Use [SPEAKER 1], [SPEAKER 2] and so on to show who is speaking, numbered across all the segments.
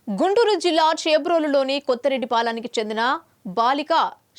[SPEAKER 1] గుంటూరు జిల్లా చేబ్రోలులోని కొత్తరెడ్డిపాలెంకి చెందిన బాలిక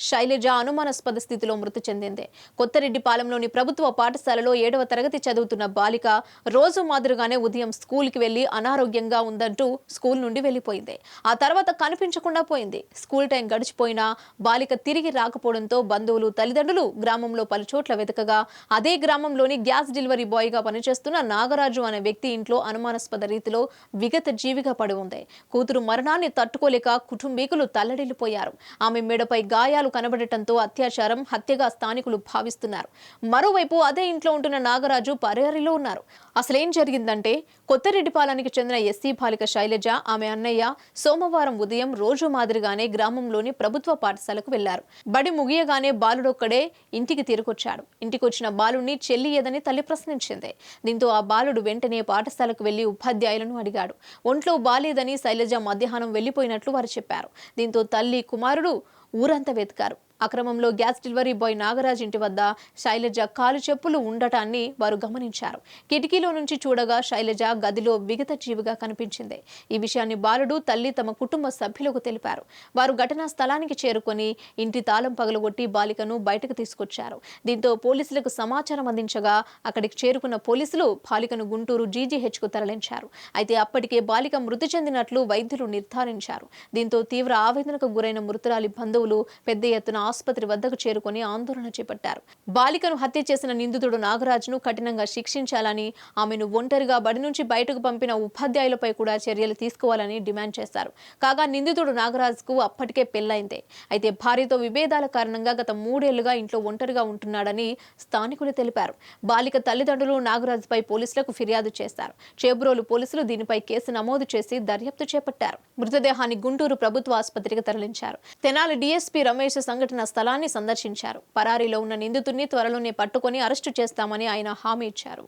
[SPEAKER 1] శైలజ అనుమానాస్పద స్థితిలో మృతి చెందింది. కొత్తరెడ్డిపాలెంలోని ప్రభుత్వ పాఠశాలలో 7వ తరగతి చదువుతున్న బాలిక రోజు మాదిరిగానే ఉదయం స్కూల్కి వెళ్లి అనారోగ్యంగా ఉందంటూ స్కూల్ నుండి వెళ్లిపోయింది. ఆ తర్వాత కనిపించకుండా పోయింది. స్కూల్ టైం గడిచిపోయినా బాలిక తిరిగి రాకపోవడంతో బంధువులు, తల్లిదండ్రులు గ్రామంలో పలుచోట్ల వెతకగా అదే గ్రామంలోని గ్యాస్ డెలివరీ బాయ్ గా పనిచేస్తున్న నాగరాజు అనే వ్యక్తి ఇంట్లో అనుమానాస్పద రీతిలో విగత జీవిగా పడి ఉంది. కూతురు మరణాన్ని తట్టుకోలేక కుటుంబీకులు తల్లడిల్లిపోయారు. ఆమె మెడపై గాయాలు కనబడటంతో అత్యాచారం, హత్యగా స్థానికులు భావిస్తున్నారు. మరోవైపు అదే ఇంట్లో ఉంటున్న నాగరాజు పరారీలో ఉన్నారు. అసలేం జరిగిందంటే కొత్తరెడ్డిపాలెంకి చెందిన ఎస్సీ బాలిక శైలజ, ఆమె అన్నయ్య సోమవారం ఉదయం రోజు మాదిరిగానే గ్రామంలోని ప్రభుత్వ పాఠశాలకు వెళ్లారు. బడి ముగియగానే బాలుడొక్కడే ఇంటికి తిరిగొచ్చాడు. ఇంటికొచ్చిన బాలుడిని చెల్లి ఏదని తల్లి ప్రశ్నించింది. దీంతో ఆ బాలుడు వెంటనే పాఠశాలకు వెళ్లి ఉపాధ్యాయులను అడిగాడు. ఒంట్లో బాలేదని శైలజ మధ్యాహ్నం వెళ్లిపోయినట్లు వారు చెప్పారు. దీంతో తల్లి, కుమారుడు ఊరంతా వెతికారు. అక్రమంలో గ్యాస్ డెలివరీ బాయ్ నాగరాజ్ ఇంటి వద్ద శైలజ కాలు చెప్పులు ఉండటాన్ని వారు గమనించారు. కిటికీలో నుంచి చూడగా శైలజ గదిలో విగత జీవిగా కనిపించింది. ఈ విషయాన్ని బాలుడు, తల్లి తమ కుటుంబ సభ్యులకు తెలిపారు. వారు ఘటనా స్థలానికి చేరుకొని ఇంటి తాళం పగలగొట్టి బాలికను బయటకు తీసుకొచ్చారు. దీంతో పోలీసులకు సమాచారం అందించగా అక్కడికి చేరుకున్న పోలీసులు బాలికను గుంటూరు జీజీహెచ్కు తరలించారు. అయితే అప్పటికే బాలిక మృతి చెందినట్లు వైద్యులు నిర్ధారించారు. దీంతో తీవ్ర ఆవేదనకు గురైన మృతురాలి బంధువులు పెద్ద ఎత్తున ఆసుపత్రి వద్దకు చేరుకొని ఆందోళన చేపట్టారు. బాలికను హత్య చేసిన నిందితుడు నాగరాజును కఠినంగా శిక్షించాలని, ఆమెను ఒంటరిగా బడి నుంచి బయటకు పంపిన ఉపాధ్యాయులపై కూడా చర్యలు తీసుకోవాలని డిమాండ్ చేశారు. కాగా నిందితుడు నాగరాజుకు అప్పటికే పెళ్లైంది. అయితే భార్యతో విభేదాల కారణంగా గత 3 ఏళ్లుగా ఇంట్లో ఒంటరిగా ఉంటున్నాడని స్థానికులు తెలిపారు. బాలిక తల్లిదండ్రులు నాగరాజుపై పోలీసులకు ఫిర్యాదు చేశారు. చేబ్రోలు పోలీసులు దీనిపై కేసు నమోదు చేసి దర్యాప్తు చేపట్టారు. మృతదేహాన్ని గుంటూరు ప్రభుత్వ ఆసుపత్రికి తరలించారు. తెనాలి డీఎస్పీ రమేష్ సంఘటన స్థలాన్ని సందర్శించారు. పరారీలో ఉన్న నిందితుడిని త్వరలోనే పట్టుకొని అరెస్టు చేస్తామని ఆయన హామీ ఇచ్చారు.